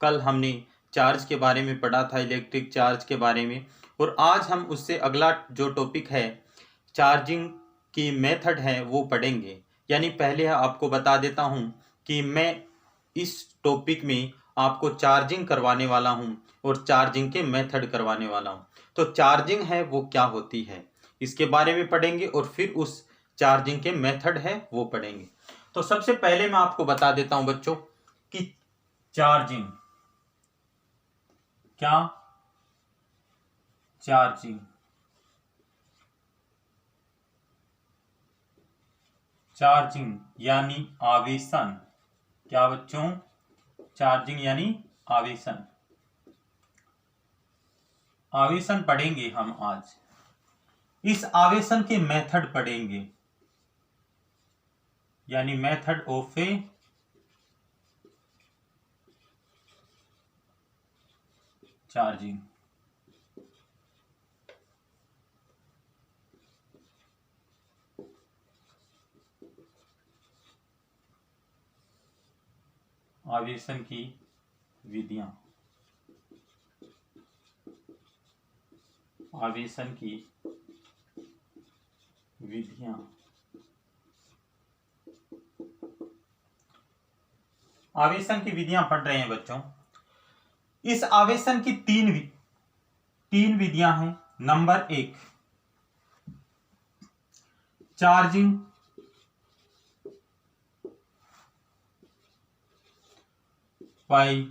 कल हमने चार्ज के बारे में पढ़ा था, इलेक्ट्रिक चार्ज के बारे में। और आज हम उससे अगला जो टॉपिक है चार्जिंग की मेथड है वो पढ़ेंगे। यानी पहले आपको बता देता हूँ कि मैं इस टॉपिक में आपको चार्जिंग करवाने वाला हूँ और चार्जिंग के मेथड करवाने वाला हूँ। तो चार्जिंग है वो क्या होती है इसके बारे में पढ़ेंगे और फिर उस चार्जिंग के मेथड है वो पढ़ेंगे। तो सबसे पहले मैं आपको बता देता हूँ बच्चों कि चार्जिंग क्या, चार्जिंग चार्जिंग यानी आवेशन। क्या बच्चों? चार्जिंग यानी आवेशन। आवेशन पढ़ेंगे हम आज। इस आवेशन के मेथड पढ़ेंगे, यानी मेथड ऑफ ए चार्जिंग। आवेशन की विधियां, आवेशन की विधियां। आवेशन की विधियां पढ़ रहे हैं बच्चों। इस आवेशन की तीन विधियां हैं। Number 1 charging by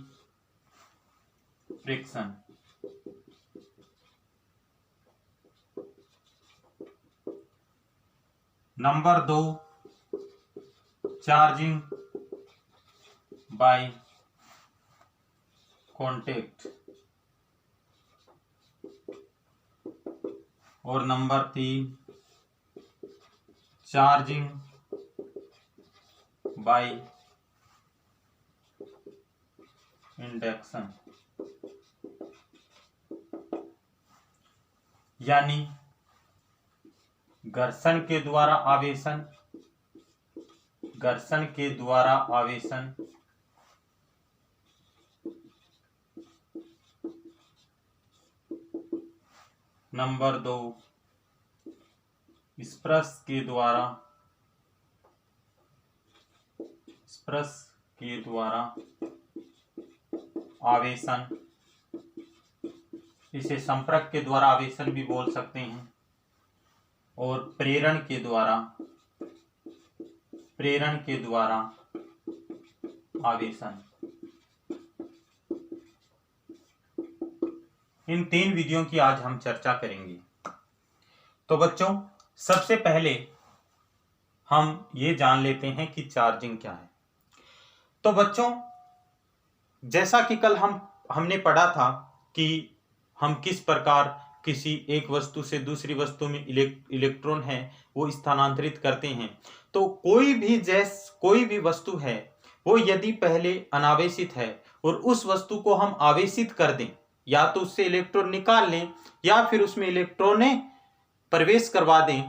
friction. Number 2 charging by contact. और नंबर 3 चार्जिंग बाय इंडक्शन। यानी घर्षण के द्वारा आवेशन, घर्षण के द्वारा आवेशन, नंबर 2 स्पर्श के द्वारा, स्पर्श के द्वारा आवेशन। इसे संपर्क के द्वारा आवेशन भी बोल सकते हैं। और प्रेरण के द्वारा, प्रेरण के द्वारा आवेशन। इन 3 विधियों की आज हम चर्चा करेंगे। तो बच्चों सबसे पहले हम ये जान लेते हैं कि चार्जिंग क्या है। तो बच्चों जैसा कि कल हमने पढ़ा था कि हम किस प्रकार किसी एक वस्तु से दूसरी वस्तु में इलेक्ट्रॉन है वो स्थानांतरित करते हैं। तो कोई भी वस्तु है वो यदि पहले अनावेशित है और उस वस्तु को हम आवेशित कर दें, या तो उससे इलेक्ट्रॉन निकाल लें या फिर उसमें इलेक्ट्रॉनें प्रवेश करवा दें,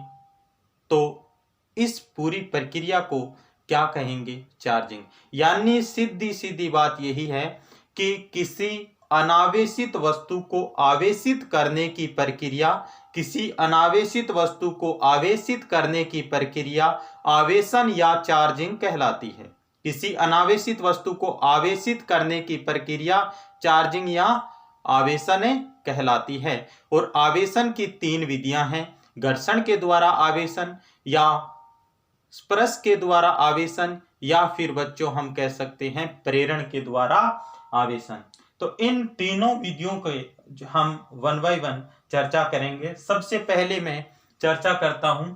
तो इस पूरी प्रक्रिया को क्या कहेंगे? चार्जिंग। यानी सीधी सीधी बात यही है कि किसी अनावेशित वस्तु को आवेशित करने की प्रक्रिया, किसी अनावेशित वस्तु को आवेशित करने की प्रक्रिया आवेशन या चार्जिंग कहलाती है। किसी अनावेशित वस्तु को आवेशित करने की प्रक्रिया चार्जिंग या आवेशन कहलाती है। और आवेशन की 3 विधियां हैं, घर्षण के द्वारा आवेशन, या स्पर्श के द्वारा आवेशन, या फिर बच्चों हम कह सकते हैं प्रेरण के द्वारा आवेशन। तो इन तीनों विधियों को हम 1 by 1 चर्चा करेंगे। सबसे पहले मैं चर्चा करता हूं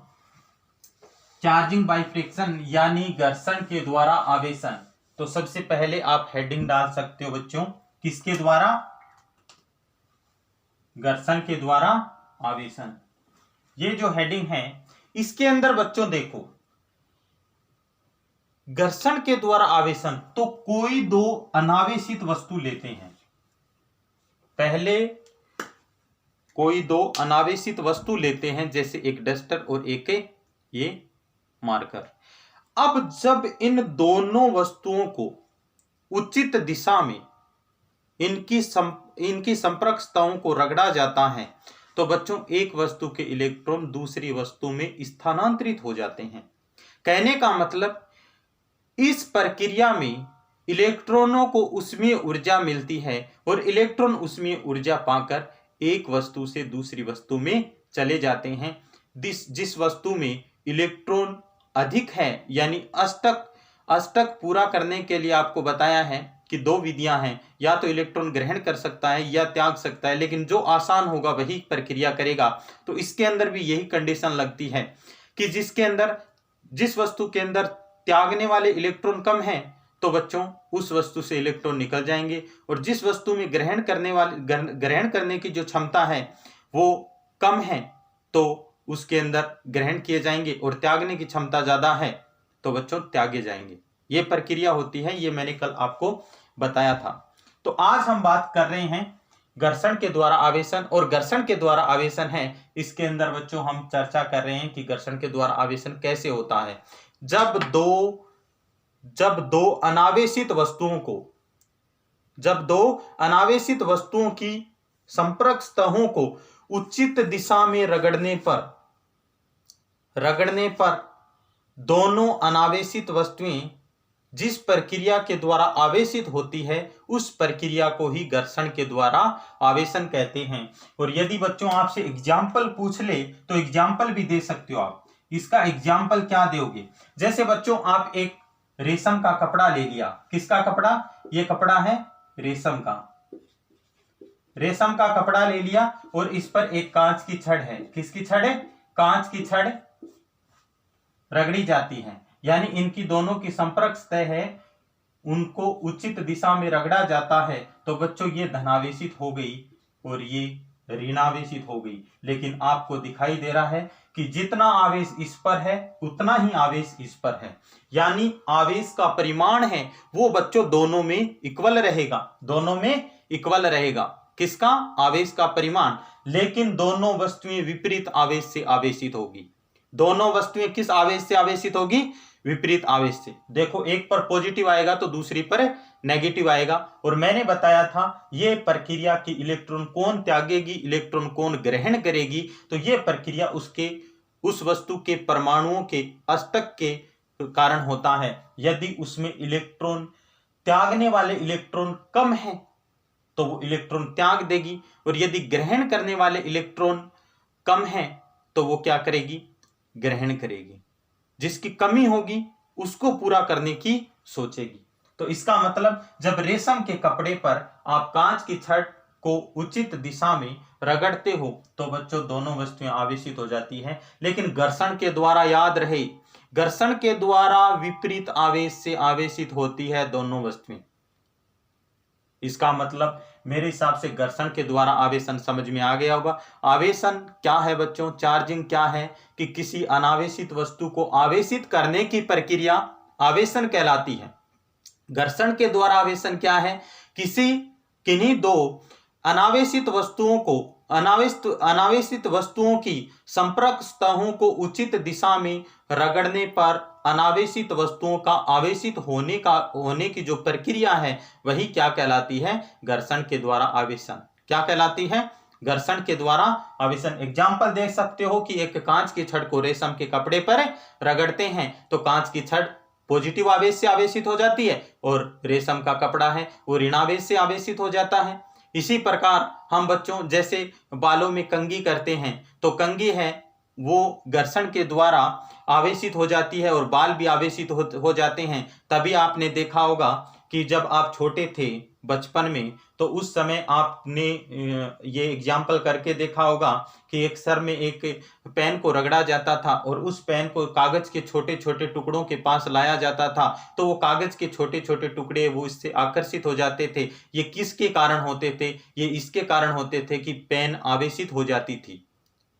चार्जिंग बाय फ्रिक्शन यानी घर्षण के द्वारा आवेशन। तो सबसे पहले आप हेडिंग डाल सकते हो बच्चों, किसके द्वारा? घर्षण के द्वारा आवेशन। ये जो हेडिंग है इसके अंदर बच्चों देखो, घर्षण के द्वारा आवेशन, तो कोई 2 अनावेशित वस्तु लेते हैं। पहले कोई 2 अनावेशित वस्तु लेते हैं, जैसे एक डस्टर और एक ये मार्कर। अब जब इन दोनों वस्तुओं को उचित दिशा में इनकी संपर्क सतहों को रगड़ा जाता है तो बच्चों एक वस्तु के इलेक्ट्रॉन दूसरी वस्तु में स्थानांतरित हो जाते हैं। कहने का मतलब इस प्रक्रिया में इलेक्ट्रॉनों को ऊष्मीय ऊर्जा मिलती है और इलेक्ट्रॉन ऊष्मीय ऊर्जा पाकर एक वस्तु से दूसरी वस्तु में चले जाते हैं। जिस वस्तु में इलेक्ट्रॉन अधिक है, यानी अष्टक पूरा करने के लिए आपको बताया है कि दो विधियां हैं, या तो इलेक्ट्रॉन ग्रहण कर सकता है या त्याग सकता है, लेकिन जो आसान होगा वही प्रक्रिया करेगा। तो इसके अंदर भी यही कंडीशन लगती है कि जिस वस्तु के अंदर त्यागने वाले इलेक्ट्रॉन कम है तो बच्चों उस वस्तु से इलेक्ट्रॉन निकल जाएंगे, और जिस वस्तु में ग्रहण करने की जो क्षमता है वो कम है तो उसके अंदर ग्रहण किए जाएंगे, और त्यागने की क्षमता ज्यादा है तो बच्चों त्यागे जाएंगे। ये प्रक्रिया होती है, ये मैंने कल आपको बताया था। तो आज हम बात कर रहे हैं घर्षण के द्वारा आवेशन, और घर्षण के द्वारा आवेशन है इसके अंदर बच्चों हम चर्चा कर रहे हैं कि घर्षण के द्वारा आवेशन कैसे होता है। जब दो अनावेशित वस्तुओं की संपर्क सतहों को उचित दिशा में रगड़ने पर दोनों अनावेशित वस्तुएं जिस प्रक्रिया के द्वारा आवेशित होती है उस प्रक्रिया को ही घर्षण के द्वारा आवेशन कहते हैं। और यदि बच्चों आपसे एग्जाम्पल पूछ ले तो एग्जाम्पल भी दे सकते हो आप। इसका एग्जाम्पल क्या दोगे? जैसे बच्चों आप एक रेशम का कपड़ा ले लिया। किसका कपड़ा? ये कपड़ा है रेशम का कपड़ा ले लिया और इस पर एक कांच की छड़ है। किसकी छड़ है? कांच की छड़ रगड़ी जाती है, यानी इनकी दोनों की संपर्क सतह है, उनको उचित दिशा में रगड़ा जाता है तो बच्चों ये धनावेशित हो गई और ये ऋणावेशित हो गई। लेकिन आपको दिखाई दे रहा है कि जितना आवेश इस पर है उतना ही आवेश इस पर है, यानी आवेश का परिमाण है वो बच्चों दोनों में इक्वल रहेगा। किसका? आवेश का परिमाण। लेकिन दोनों वस्तुएं विपरीत आवेश से आवेशित होगी। दोनों वस्तुएं किस आवेश से आवेशित होगी? विपरीत आवेश से। देखो एक पर पॉजिटिव आएगा तो दूसरी पर नेगेटिव आएगा, और मैंने बताया था यह प्रक्रिया की इलेक्ट्रॉन कौन त्यागेगी, इलेक्ट्रॉन कौन ग्रहण करेगी। तो यह प्रक्रिया उस वस्तु के परमाणुओं के अष्टक के कारण होता है। यदि उसमें इलेक्ट्रॉन त्यागने वाले इलेक्ट्रॉन कम है तो वो इलेक्ट्रॉन त्याग देगी, और यदि ग्रहण करने वाले इलेक्ट्रॉन कम है तो वो क्या करेगी? ग्रहण करेगी। जिसकी कमी होगी उसको पूरा करने की सोचेगी। तो इसका मतलब जब रेशम के कपड़े पर आप कांच की छड़ को उचित दिशा में रगड़ते हो तो बच्चों दोनों वस्तुएं आवेशित हो जाती हैं। लेकिन घर्षण के द्वारा, याद रहे, घर्षण के द्वारा विपरीत आवेश से आवेशित होती है दोनों वस्तुएं। इसका मतलब मेरे हिसाब से घर्षण के द्वारा आवेशन समझ में आ गया होगा। आवेशन क्या है बच्चों? चार्जिंग क्या है? कि किसी अनावेशित वस्तु को आवेशित करने की प्रक्रिया आवेशन कहलाती है। घर्षण के द्वारा आवेशन क्या है? किन्हीं दो अनावेशित वस्तुओं की संपर्क सतहों को उचित दिशा में रगड़ने पर अनावेशित वस्तुओं का आवेशित होने की जो प्रक्रिया है वही क्या कहलाती है? घर्षण के द्वारा आवेशन। क्या कहलाती है? घर्षण के द्वारा आवेशन। एग्जाम्पल देख सकते हो कि एक कांच की छड़ को रेशम के कपड़े पर रगड़ते हैं तो कांच की छड़ पॉजिटिव आवेश से आवेशित हो जाती है, और रेशम का कपड़ा है वो ऋणावेश से आवेशित हो जाता है। इसी प्रकार हम बच्चों जैसे बालों में कंघी करते हैं तो कंघी है वो घर्षण के द्वारा आवेशित हो जाती है और बाल भी आवेशित हो जाते हैं। तभी आपने देखा होगा कि जब आप छोटे थे बचपन में तो उस समय आपने ये एग्जाम्पल करके देखा होगा कि एक सर में एक पेन को रगड़ा जाता था और उस पेन को कागज के छोटे छोटे टुकड़ों के पास लाया जाता था, तो वो कागज के छोटे छोटे टुकड़े वो इससे आकर्षित हो जाते थे। ये किसके कारण होते थे? ये इसके कारण होते थे कि पेन आवेशित हो जाती थी।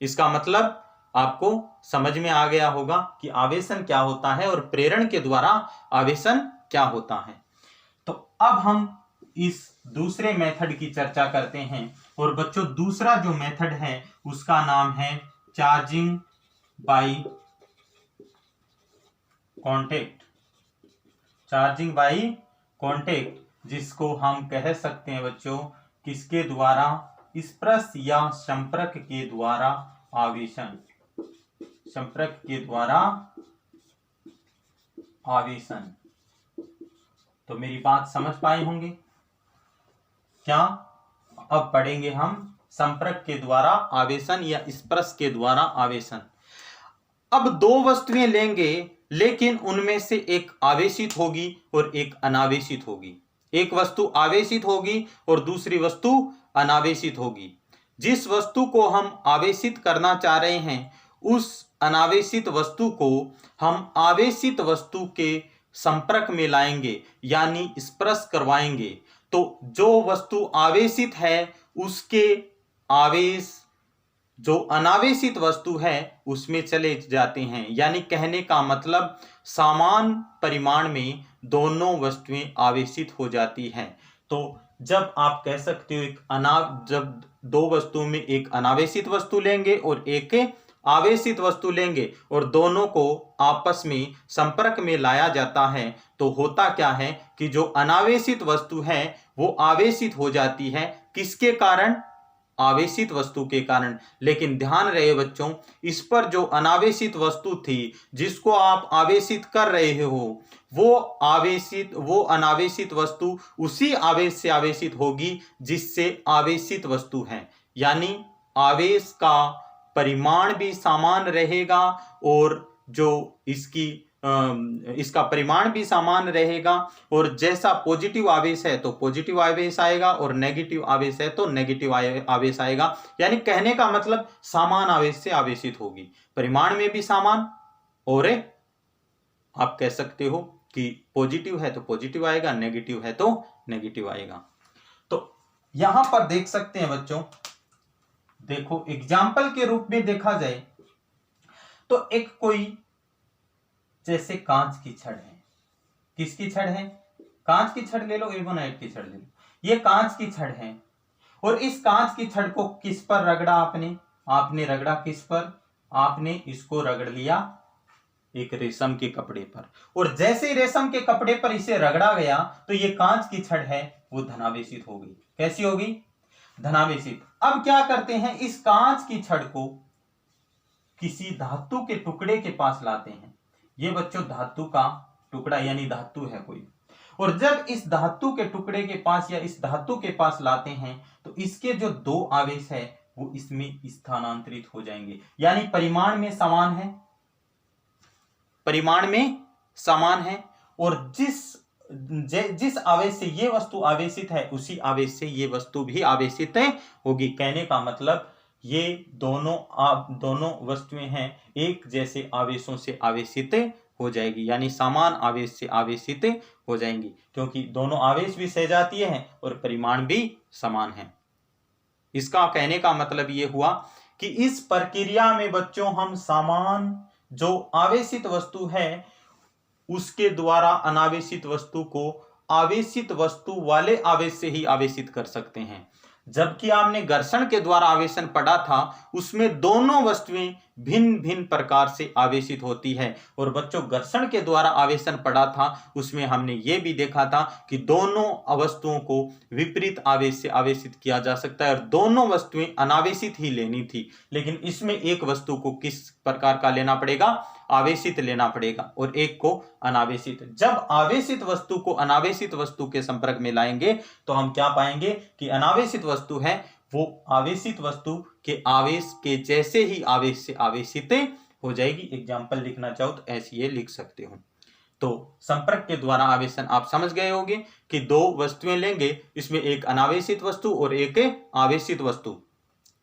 इसका मतलब आपको समझ में आ गया होगा कि आवेशन क्या होता है और प्रेरण के द्वारा आवेशन क्या होता है। तो अब हम इस दूसरे मेथड की चर्चा करते हैं, और बच्चों दूसरा जो मेथड है उसका नाम है charging by contact. Charging by contact जिसको हम कह सकते हैं बच्चों किसके द्वारा, स्पर्श या संपर्क के द्वारा आवेशन, संपर्क के द्वारा आवेशन। तो मेरी बात समझ पाए होंगे क्या? अब पढ़ेंगे हम संपर्क के द्वारा आवेशन या स्पर्श के द्वारा आवेशन। अब दो वस्तुएं लेंगे लेकिन उनमें से एक आवेशित होगी और एक अनावेशित होगी। एक वस्तु आवेशित होगी और दूसरी वस्तु अनावेशित होगी। जिस वस्तु को हम आवेशित करना चाह रहे हैं उस अनावेशित वस्तु को हम आवेशित वस्तु के संपर्क में लाएंगे यानी स्पर्श करवाएंगे। तो जो वस्तु आवेशित है उसके आवेश जो अनावेशित वस्तु है उसमें चले जाते हैं। यानी कहने का मतलब समान परिमाण में दोनों वस्तुएं आवेशित हो जाती हैं। तो जब आप कह सकते हो जब दो वस्तुओं में एक अनावेशित वस्तु लेंगे और एक आवेशित वस्तु लेंगे और दोनों को आपस में संपर्क में लाया जाता है तो होता क्या है कि जो अनावेशित वस्तु है वो आवेशित हो जाती है। किसके कारण? आवेशित वस्तु के कारण। लेकिन ध्यान रहे बच्चों, इस पर जो अनावेशित वस्तु थी जिसको आप आवेशित कर रहे हो वो अनावेशित वस्तु उसी आवेश से आवेशित होगी जिससे आवेशित वस्तु है। यानी आवेश का परिमाण भी समान रहेगा और जो इसका परिमाण भी समान रहेगा। और जैसा पॉजिटिव आवेश है तो पॉजिटिव आवेश आएगा और नेगेटिव आवेश है तो नेगेटिव आवेश आएगा। यानी कहने का मतलब समान आवेश से आवेशित होगी, परिमाण में भी समान। और आप कह सकते हो कि पॉजिटिव है तो पॉजिटिव आएगा, नेगेटिव है तो नेगेटिव आएगा। तो यहां पर देख सकते हैं बच्चों, देखो एग्जाम्पल के रूप में देखा जाए तो एक कोई जैसे कांच की छड़ है। किसकी छड़ है? कांच की छड़ ले लो, एल्बोनाइट की छड़ ले लो। ये कांच की छड़ है और इस कांच की छड़ को किस पर रगड़ा आपने रगड़ा किस पर? आपने इसको रगड़ लिया एक रेशम के कपड़े पर, और जैसे ही रेशम के कपड़े पर इसे रगड़ा गया तो ये कांच की छड़ है वो धनावेशित हो गई। कैसी होगी? धनावेशित। अब क्या करते हैं, इस कांच की छड़ को किसी धातु के टुकड़े के पास लाते हैं। ये बच्चों धातु का टुकड़ा यानी धातु है कोई, और जब इस धातु के टुकड़े के पास या इस धातु के पास लाते हैं तो इसके जो दो आवेश है वो इसमें स्थानांतरित हो जाएंगे। यानी परिमाण में समान है, परिमाण में समान है। और जिस आवेश से ये वस्तु आवेशित है उसी आवेश से ये वस्तु भी आवेशित होगी। कहने का मतलब ये दोनों वस्तुएं हैं एक जैसे आवेशों से आवेशित हो जाएगी, यानी समान आवेश से आवेशित हो जाएंगी, क्योंकि दोनों आवेश भी सहजातीय हैं और परिमाण भी समान है। इसका कहने का मतलब ये हुआ कि इस प्रक्रिया में बच्चों हम समान जो आवेशित वस्तु है उसके द्वारा अनावेशित वस्तु को आवेशित वस्तु वाले आवेश से ही आवेशित कर सकते हैं। जबकि आपने घर्षण के द्वारा आवेशन पढ़ा था उसमें दोनों वस्तुएं भिन्न भिन्न प्रकार से आवेशित होती है। और बच्चों घर्षण के द्वारा आवेशन पढ़ा था उसमें हमने ये भी देखा था कि दोनों वस्तुओं को विपरीत आवेश से आवेशित किया जा सकता है और दोनों वस्तुएं अनावेशित ही लेनी थी। लेकिन इसमें एक वस्तु को किस प्रकार का लेना पड़ेगा? आवेशित लेना पड़ेगा और एक को अनावेशित। जब आवेशित वस्तु को अनावेशित वस्तु के संपर्क में लाएंगे तो हम क्या पाएंगे कि अनावेशित वस्तु है वो आवेशित वस्तु के आवेश के जैसे ही आवेश से आवेशित हो जाएगी। एग्जाम्पल लिखना चाहो तो ऐसे ये लिख सकते हो। तो संपर्क के द्वारा आवेशन आप समझ गए होंगे कि दो वस्तुएं लेंगे, इसमें एक अनावेशित वस्तु और एक आवेशित वस्तु।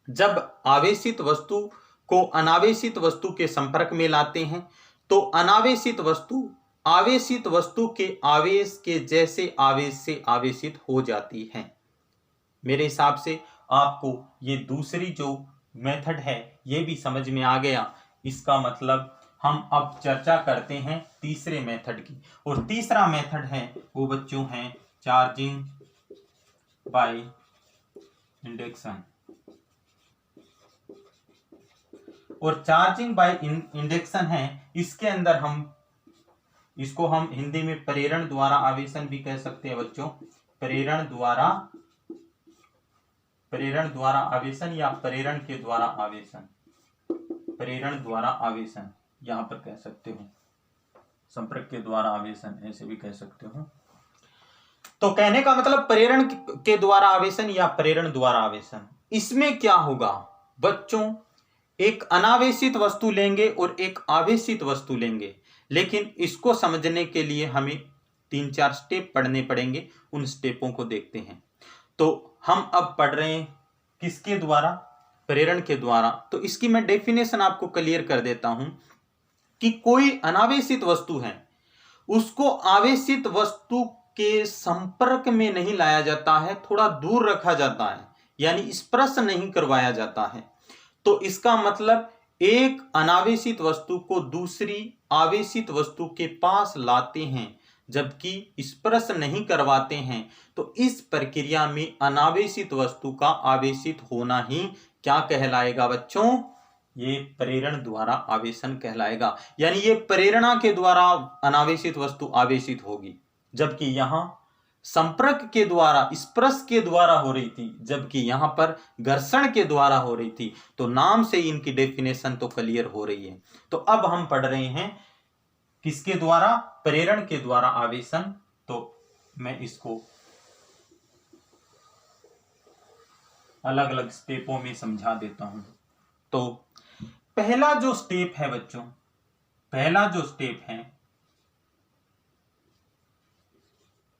जब आवेशित वस्तु को अनावेशित वस्तु के संपर्क में लाते हैं तो अनावेशित वस्तु आवेशित वस्तु के आवेश के जैसे आवेश से आवेशित हो जाती है। मेरे हिसाब से आपको ये दूसरी जो मेथड है ये भी समझ में आ गया। इसका मतलब हम अब चर्चा करते हैं तीसरे मेथड की, और तीसरा मेथड है वो बच्चों है चार्जिंग बाय इंडक्शन। और चार्जिंग बाय इंडक्शन है, इसके अंदर हम इसको हिंदी में प्रेरण द्वारा आवेशन भी कह सकते हैं बच्चों। प्रेरण द्वारा आवेशन या प्रेरण के द्वारा आवेशन, प्रेरण द्वारा आवेशन यहां पर कह सकते हो, संपर्क के द्वारा आवेशन ऐसे भी कह सकते हो। तो कहने का मतलब प्रेरण के द्वारा आवेशन या प्रेरण द्वारा आवेशन। इसमें क्या होगा बच्चों, एक अनावेशित वस्तु लेंगे और एक आवेशित वस्तु लेंगे, लेकिन इसको समझने के लिए हमें 3-4 स्टेप पढ़ने पड़ेंगे। उन स्टेपों को देखते हैं। तो हम अब पढ़ रहे हैं किसके द्वारा, प्रेरण के द्वारा। तो इसकी मैं डेफिनेशन आपको क्लियर कर देता हूं कि कोई अनावेशित वस्तु है, उसको आवेशित वस्तु के संपर्क में नहीं लाया जाता है, थोड़ा दूर रखा जाता है, यानी स्पर्श नहीं करवाया जाता है। तो इसका मतलब एक अनावेशित वस्तु को दूसरी आवेशित वस्तु के पास लाते हैं जबकि स्पर्श नहीं करवाते हैं। तो इस प्रक्रिया में अनावेशित वस्तु का आवेशित होना ही क्या कहलाएगा बच्चों, ये प्रेरण द्वारा आवेशन कहलाएगा। यानी ये प्रेरणा के द्वारा अनावेशित वस्तु आवेशित होगी, जबकि यहां संपर्क के द्वारा, स्पर्श के द्वारा हो रही थी, जबकि यहां पर घर्षण के द्वारा हो रही थी। तो नाम से इनकी डेफिनेशन तो क्लियर हो रही है। तो अब हम पढ़ रहे हैं किसके द्वारा, प्रेरण के द्वारा आवेशन। तो मैं इसको अलग अलग स्टेपों में समझा देता हूं। तो पहला जो स्टेप है बच्चों, पहला जो स्टेप है,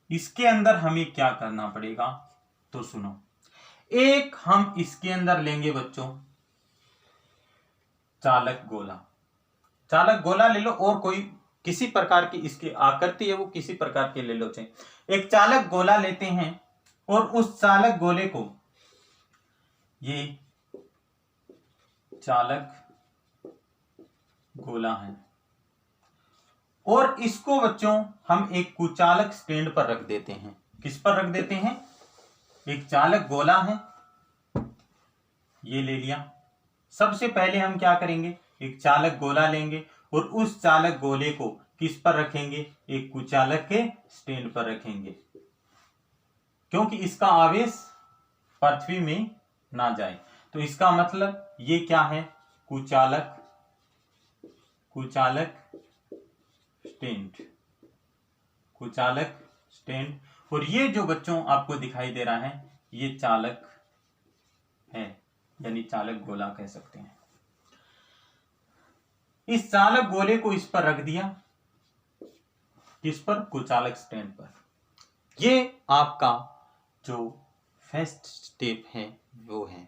इसके अंदर हमें क्या करना पड़ेगा, तो सुनो। एक हम इसके अंदर लेंगे बच्चों चालक गोला। चालक गोला ले लो, और कोई किसी प्रकार की इसकी आकृति है वो किसी प्रकार की ले लो। चाहिए एक चालक गोला लेते हैं और उस चालक गोले को, ये चालक गोला है, और इसको बच्चों हम एक कुचालक स्टैंड पर रख देते हैं। किस पर रख देते हैं, एक चालक गोला है, ये ले लिया। सबसे पहले हम क्या करेंगे, एक चालक गोला लेंगे और उस चालक गोले को किस पर रखेंगे, एक कुचालक के स्टैंड पर रखेंगे, क्योंकि इसका आवेश पृथ्वी में ना जाए। तो इसका मतलब ये क्या है, कुचालक स्टैंड, कुचालक स्टैंड। और ये जो बच्चों आपको दिखाई दे रहा है, ये चालक है, यानी चालक गोला कह सकते हैं। इस चालक गोले को इस पर रख दिया, किस पर, कुचालक स्टैंड पर। ये आपका जो फर्स्ट स्टेप है वो है।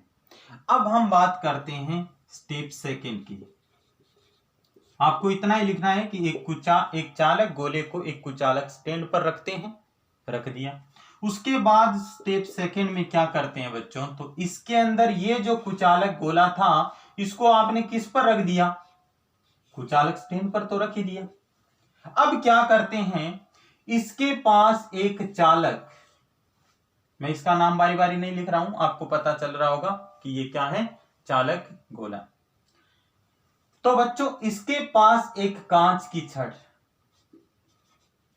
अब हम बात करते हैं स्टेप सेकंड की। आपको इतना ही लिखना है कि एक चालक गोले को एक कुचालक स्टैंड पर रखते हैं, रख दिया। उसके बाद स्टेप सेकंड में क्या करते हैं बच्चों, तो इसके अंदर ये जो कुचालक गोला था, इसको आपने किस पर रख दिया, कुचालक स्टैंड पर तो रख ही दिया। अब क्या करते हैं, इसके पास एक चालक, मैं इसका नाम बारी बारी नहीं लिख रहा हूं, आपको पता चल रहा होगा कि ये क्या है, चालक गोला। तो बच्चों इसके पास एक कांच की छड़,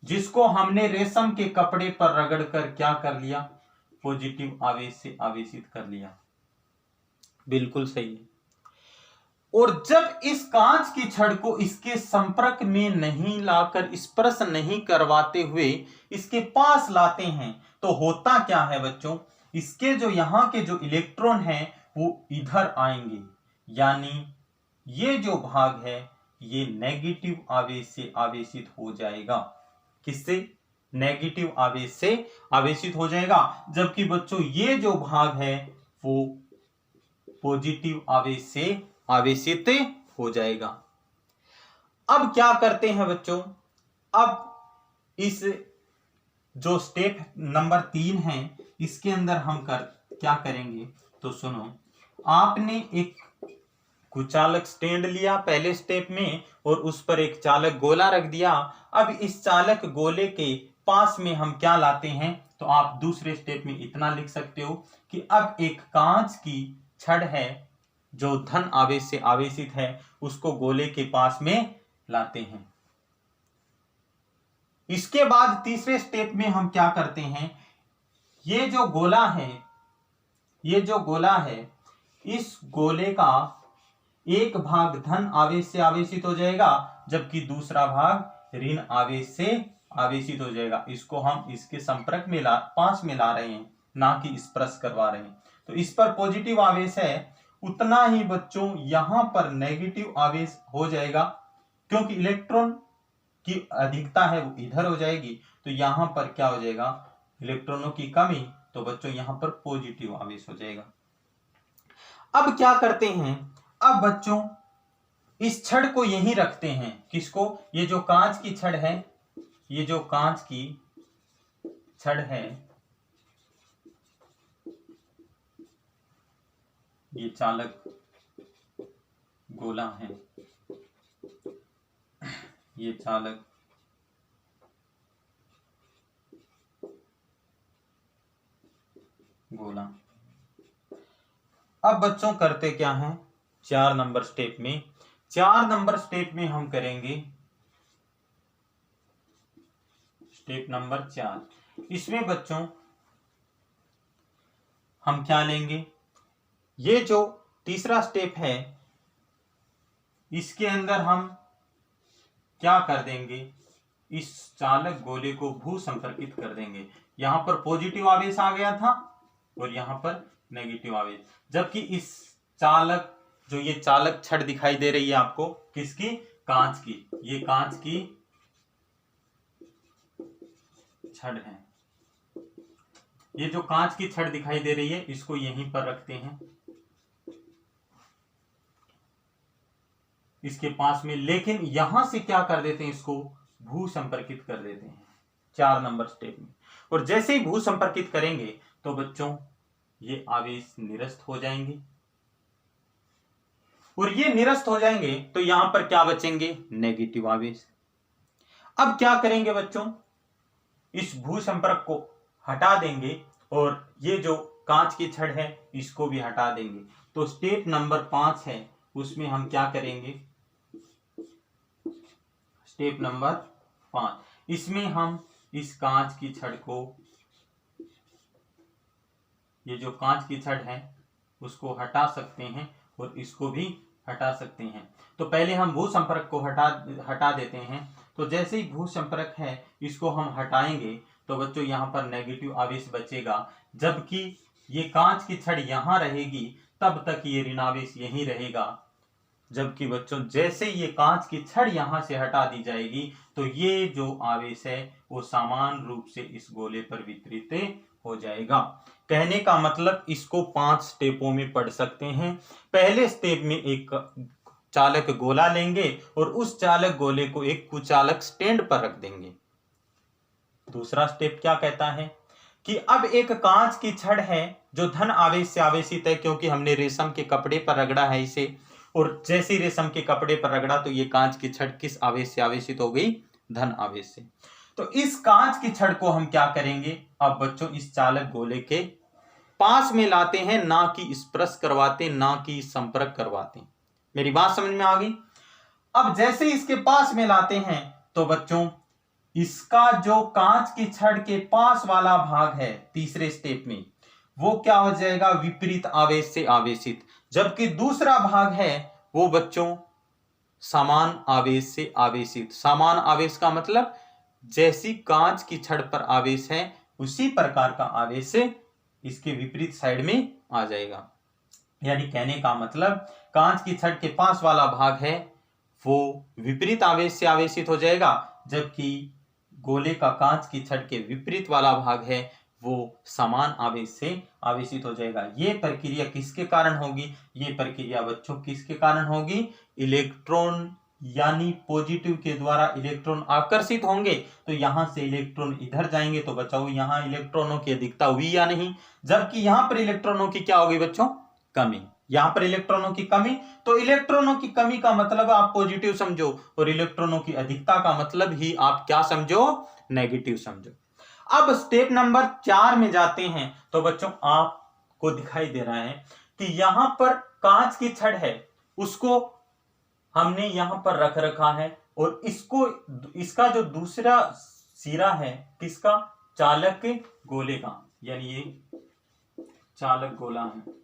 जिसको हमने रेशम के कपड़े पर रगड़कर क्या कर लिया, पॉजिटिव आवेश से आवेशित कर लिया। बिल्कुल सही है। और जब इस कांच की छड़ को इसके संपर्क में नहीं लाकर, स्पर्श नहीं करवाते हुए इसके पास लाते हैं, तो होता क्या है बच्चों, इसके जो यहां के जो इलेक्ट्रॉन हैं वो इधर आएंगे, यानी ये जो भाग है ये नेगेटिव आवेश से आवेशित हो जाएगा। किससे, नेगेटिव आवेश से आवेशित हो जाएगा। जबकि बच्चों ये जो भाग है वो पॉजिटिव आवेश से आवेशित हो जाएगा। अब क्या करते हैं बच्चों, अब इस जो स्टेप नंबर 3 है, इसके अंदर हम क्या करेंगे, तो सुनो। आपने एक कुचालक स्टैंड लिया पहले स्टेप में, और उस पर एक चालक गोला रख दिया। अब इस चालक गोले के पास में हम क्या लाते हैं, तो आप दूसरे स्टेप में इतना लिख सकते हो कि अब एक कांच की छड़ है जो धन आवेश से आवेशित है, उसको गोले के पास में लाते हैं। इसके बाद तीसरे स्टेप में हम क्या करते हैं, ये जो गोला है, ये जो गोला है, इस गोले का एक भाग धन आवेश से आवेशित हो जाएगा, जबकि दूसरा भाग ऋण आवेश से आवेशित हो जाएगा। इसको हम इसके संपर्क में पास में ला रहे हैं, ना कि स्पर्श करवा रहे हैं। तो इस पर पॉजिटिव आवेश है, उतना ही बच्चों यहां पर नेगेटिव आवेश हो जाएगा, क्योंकि इलेक्ट्रॉन की अधिकता है वो इधर हो जाएगी। तो यहां पर क्या हो जाएगा, इलेक्ट्रॉनों की कमी, तो बच्चों यहां पर पॉजिटिव आवेश हो जाएगा। अब क्या करते हैं, अब बच्चों इस छड़ को यहीं रखते हैं। किसको, ये जो कांच की छड़ है, ये जो कांच की छड़ है, ये चालक गोला है, ये चालक गोला। अब बच्चों करते क्या हैं, 4 नंबर स्टेप में, 4 नंबर स्टेप में हम करेंगे स्टेप नंबर 4। इसमें बच्चों हम क्या लेंगे, ये जो तीसरा स्टेप है, इसके अंदर हम क्या कर देंगे, इस चालक गोले को भू संपर्कित कर देंगे। यहां पर पॉजिटिव आवेश आ गया था और यहां पर नेगेटिव आवेश, जबकि इस चालक, जो ये चालक छड़ दिखाई दे रही है आपको, किसकी, कांच की, ये कांच की छड़ है। ये जो कांच की छड़ दिखाई दे रही है, इसको यहीं पर रखते हैं, इसके पास में, लेकिन यहां से क्या कर देते हैं, इसको भू संपर्कित कर देते हैं 4 नंबर स्टेप में। और जैसे ही भू संपर्कित करेंगे तो बच्चों ये आवेश निरस्त हो जाएंगे, और ये निरस्त हो जाएंगे तो यहां पर क्या बचेंगे, नेगेटिव आवेश। अब क्या करेंगे बच्चों, इस भू संपर्क को हटा देंगे और ये जो कांच की छड़ है इसको भी हटा देंगे। तो स्टेप नंबर 5 है, उसमें हम क्या करेंगे, स्टेप नंबर 5, इसमें हम इस कांच की छड़ को, ये जो कांच की छड़ है उसको हटा सकते हैं और इसको भी हटा सकते हैं। तो पहले हम भू संपर्क को हटा देते हैं। तो जैसे ही भू संपर्क है इसको हम हटाएंगे तो बच्चों यहाँ पर नेगेटिव आवेश बचेगा, जबकि ये कांच की छड़ यहाँ रहेगी तब तक ये ऋणावेश यहीं रहेगा। जबकि बच्चों जैसे ये कांच की छड़ यहां से हटा दी जाएगी तो ये जो आवेश है वो समान रूप से इस गोले पर वितरित हो जाएगा। कहने का मतलब इसको 5 स्टेपों में पढ़ सकते हैं। पहले स्टेप में एक चालक गोला लेंगे और उस चालक गोले को एक कुचालक स्टैंड पर रख देंगे। दूसरा स्टेप क्या कहता है कि अब एक कांच की छड़ है जो धन आवेश से आवेशित है, क्योंकि हमने रेशम के कपड़े पर रगड़ा है इसे, और जैसे रेशम के कपड़े पर रगड़ा तो ये कांच की छड़ किस आवेश से आवेशित हो गई, धन आवेश से। तो इस कांच की छड़ को हम क्या करेंगे, अब बच्चों इस चालक गोले के पास में लाते हैं, ना कि स्पर्श करवाते, ना कि संपर्क करवाते। मेरी बात समझ में आ गई। अब जैसे इसके पास में लाते हैं तो बच्चों इसका जो कांच की छड़ के पास वाला भाग है तीसरे स्टेप में, वो क्या हो जाएगा, विपरीत आवेश से आवेशित, जबकि दूसरा भाग है वो बच्चों समान आवेश से आवेशित। समान आवेश का मतलब जैसी कांच की छड़ पर आवेश है उसी प्रकार का आवेश इसके विपरीत साइड में आ जाएगा। यानी कहने का मतलब कांच की छड़ के पास वाला भाग है वो विपरीत आवेश से आवेशित हो जाएगा, जबकि गोले का कांच की छड़ के विपरीत वाला भाग है वो समान आवेश से आवेशित हो जाएगा। ये प्रक्रिया किसके कारण होगी, ये प्रक्रिया बच्चों किसके कारण होगी, इलेक्ट्रॉन यानी पॉजिटिव के द्वारा इलेक्ट्रॉन आकर्षित होंगे तो यहां से इलेक्ट्रॉन इधर जाएंगे। तो बच्चों यहाँ इलेक्ट्रॉनों की अधिकता हुई या नहीं, जबकि यहां पर इलेक्ट्रॉनों की क्या होगी बच्चों, कमी। यहां पर इलेक्ट्रॉनों की कमी, तो इलेक्ट्रॉनों की कमी का मतलब आप पॉजिटिव समझो और इलेक्ट्रॉनों की अधिकता का मतलब ही आप क्या समझो, नेगेटिव समझो। अब स्टेप नंबर 4 में जाते हैं तो बच्चों आपको दिखाई दे रहा है कि यहां पर कांच की छड़ है उसको हमने यहां पर रख रखा है और इसको, इसका जो दूसरा सिरा है किसका, चालक के गोले का, यानी ये चालक गोला है।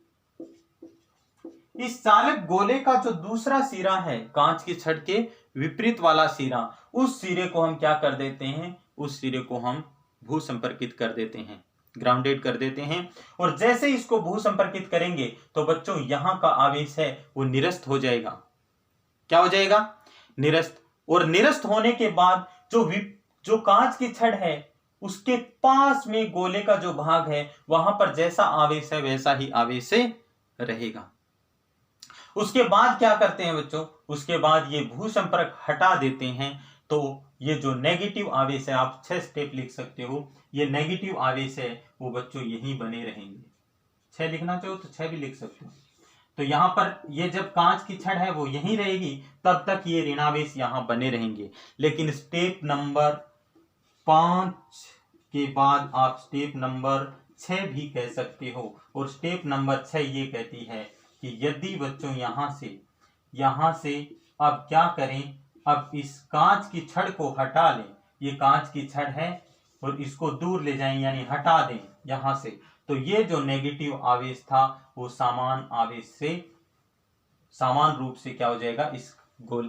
इस चालक गोले का जो दूसरा सिरा है, कांच की छड़ के विपरीत वाला सिरा, उस सिरे को हम क्या कर देते हैं, उस सिरे को हम भू संपर्कित कर देते हैं, ग्राउंडेड कर देते हैं। और जैसे इसको भू संपर्कित करेंगे तो बच्चों यहां का आवेश है वो निरस्त हो जाएगा। क्या हो जाएगा? निरस्त। और निरस्त होने के बाद जो कांच की छड़ है उसके पास में गोले का जो भाग है वहां पर जैसा आवेश है वैसा ही आवेश रहेगा। उसके बाद क्या करते हैं बच्चों, उसके बाद ये भू संपर्क हटा देते हैं। तो ये जो नेगेटिव आवेश है, आप 6 स्टेप लिख सकते हो, ये नेगेटिव आवेश है वो बच्चों यहीं बने रहेंगे। 6 लिखना चाहो तो 6 भी लिख सकते हो। तो यहां पर ये जब कांच की छड़ है वो यहीं रहेगी, तब तक ये ऋणावेश यहां बने रहेंगे। लेकिन स्टेप नंबर 5 के बाद आप स्टेप नंबर 6 भी कह सकते हो। और स्टेप नंबर 6 ये कहती है कि यदि बच्चों यहां से अब क्या करें, अब इस कांच की छड़ को हटा लें, ये कांच की छड़ है और इसको दूर ले जाएं यानी हटा दें यहां से, तो ये जो नेगेटिव आवेश था वो समान आवेश से समान रूप से क्या हो जाएगा, इस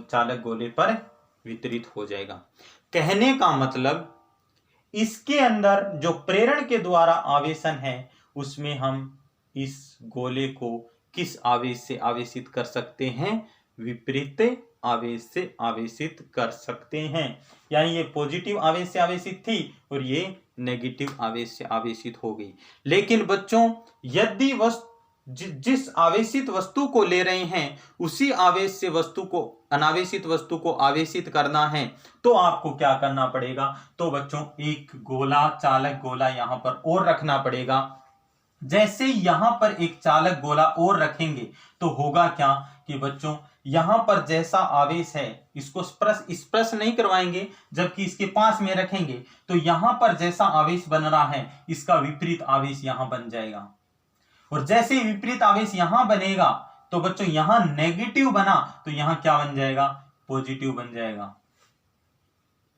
चालक गोले पर वितरित हो जाएगा। कहने का मतलब इसके अंदर जो प्रेरण के द्वारा आवेशन है उसमें हम इस गोले को किस आवेश से आवेशित कर सकते हैं, विपरीत आवेश से आवेशित कर सकते हैं। यानी ये पॉजिटिव आवेश से आवेशित थी और ये नेगेटिव आवेश से आवेशित हो गई। लेकिन बच्चों यदि जिस आवेशित वस्तु को ले रहे हैं उसी आवेश से अनावेशित वस्तु को आवेशित करना है तो आपको क्या करना पड़ेगा, तो बच्चों एक गोला, चालक गोला यहां पर और रखना पड़ेगा। जैसे यहां पर एक चालक गोला और रखेंगे तो होगा क्या कि बच्चों यहां पर जैसा आवेश है इसको स्पर्श नहीं करवाएंगे, जबकि इसके पास में रखेंगे तो यहां पर जैसा आवेश बन रहा है इसका विपरीत आवेश यहां बन जाएगा। और जैसे विपरीत आवेश यहां बनेगा तो बच्चों यहां नेगेटिव बना तो यहां क्या बन जाएगा, पॉजिटिव बन जाएगा।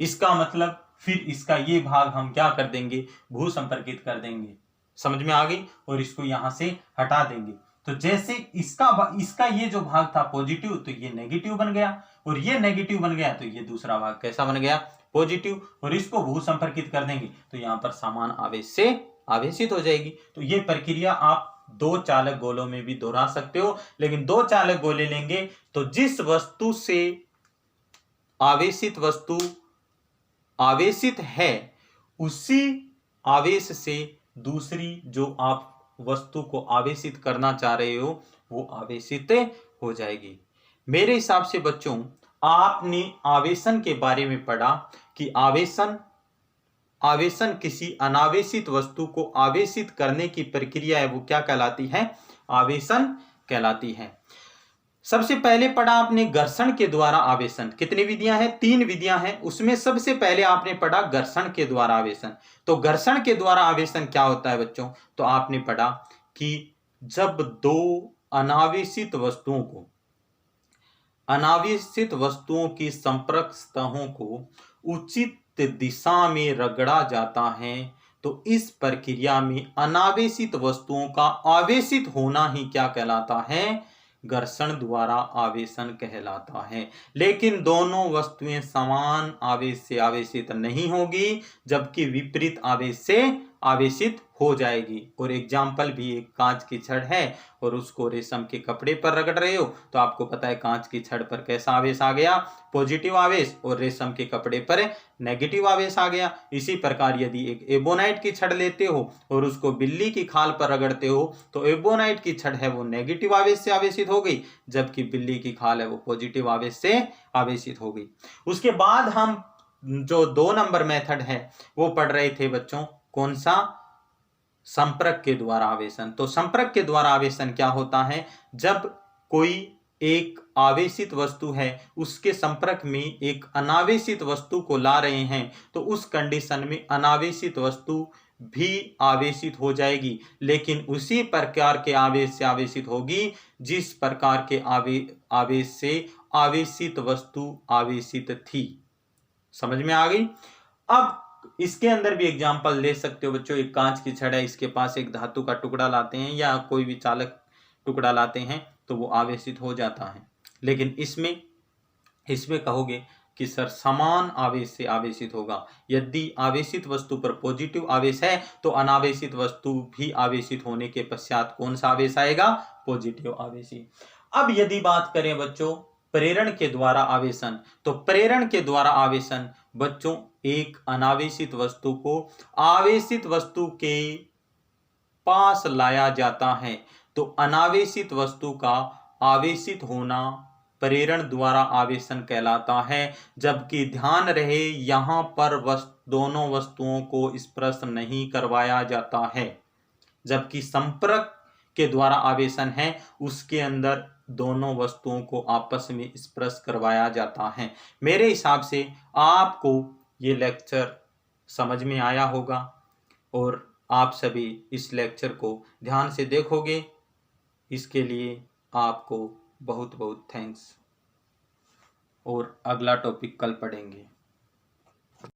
इसका मतलब फिर इसका ये भाग हम क्या कर देंगे, भू संपर्कित कर देंगे। समझ में आ गई? और इसको यहां से हटा देंगे। तो जैसे इसका ये जो भाग था पॉजिटिव तो ये नेगेटिव बन गया, और ये नेगेटिव बन गया तो ये दूसरा भाग कैसा बन गया, पॉजिटिव। और इसको भू संपर्कित कर देंगे तो यहां पर समान आवेश से आवेशित हो जाएगी। तो ये प्रक्रिया आप 2 चालक गोलों में भी दोहरा सकते हो। लेकिन 2 चालक गोले लेंगे तो जिस वस्तु से आवेशित वस्तु आवेशित है उसी आवेश से दूसरी जो आप वस्तु को आवेशित करना चाह रहे हो वो आवेशित हो जाएगी। मेरे हिसाब से बच्चों आपने आवेशन के बारे में पढ़ा कि आवेशन किसी अनावेशित वस्तु को आवेशित करने की प्रक्रिया है, वो क्या कहलाती है, आवेशन कहलाती है। सबसे पहले पढ़ा आपने घर्षण के द्वारा आवेशन। कितनी विधियां हैं, 3 विधियां हैं। उसमें सबसे पहले आपने पढ़ा घर्षण के द्वारा आवेशन। तो घर्षण के द्वारा आवेशन क्या होता है बच्चों, तो आपने पढ़ा कि जब 2 अनावेशित वस्तुओं की संपर्क सतहों को उचित दिशा में रगड़ा जाता है तो इस प्रक्रिया में अनावेशित वस्तुओं का आवेशित होना ही क्या कहलाता है, घर्षण द्वारा आवेशन कहलाता है। लेकिन दोनों वस्तुएं समान आवेश से आवेशित नहीं होगी, जबकि विपरीत आवेश से आवेशित हो जाएगी। और एग्जाम्पल भी एक कांच की छड़ है और उसको रेशम के कपड़े पर रगड़ रहे हो तो आपको पता है कांच की छड़ पर कैसा आवेश आ गया, पॉजिटिव आवेश, और रेशम के कपड़े पर नेगेटिव आवेश आ गया। इसी प्रकार यदि एक एबोनाइट की छड़ लेते हो और उसको बिल्ली की खाल पर रगड़ते हो तो एबोनाइट की छड़ है वो नेगेटिव आवेश से आवेशित हो गई, जबकि बिल्ली की खाल है वो पॉजिटिव आवेश से आवेशित हो गई। उसके बाद हम जो 2 नंबर मेथड है वो पढ़ रहे थे बच्चों, कौन सा, संपर्क के द्वारा आवेशन। तो संपर्क के द्वारा आवेशन क्या होता है, जब कोई एक आवेशित वस्तु है उसके संपर्क में एक अनावेशित वस्तु को ला रहे हैं तो उस कंडीशन में अनावेशित वस्तु भी आवेशित हो जाएगी, लेकिन उसी प्रकार के आवेश से आवेशित होगी जिस प्रकार के आवेश से आवेशित वस्तु आवेशित थी। समझ में आ गई? अब इसके अंदर भी एग्जाम्पल ले सकते हो बच्चों। एक कांच की छड़ है, इसके पास एक धातु का टुकड़ा लाते हैं या कोई भी चालक टुकड़ा लाते हैं तो वो आवेशित हो जाता है। लेकिन इसमें कहोगे कि सर समान आवेश से आवेशित होगा। यदि आवेशित वस्तु पर पॉजिटिव आवेश है तो अनावेशित वस्तु भी आवेशित होने के पश्चात कौन सा आवेश आएगा? पॉजिटिव आवेश ही। अब यदि बात करें बच्चों प्रेरण के द्वारा आवेशन, तो प्रेरण के द्वारा आवेशन बच्चों एक अनावेशित वस्तु को आवेशित वस्तु के पास लाया जाता है। तो अनावेशित वस्तु का आवेशित होना प्रेरण द्वारा आवेशन कहलाता है। जबकि ध्यान रहे यहां पर दोनों वस्तुओं को स्पर्श नहीं करवाया जाता है। जबकि संपर्क के द्वारा आवेशन है उसके अंदर दोनों वस्तुओं को आपस में स्पर्श करवाया जाता है। मेरे हिसाब से आपको ये लेक्चर समझ में आया होगा और आप सभी इस लेक्चर को ध्यान से देखोगे। इसके लिए आपको बहुत बहुत थैंक्स और अगला टॉपिक कल पढ़ेंगे।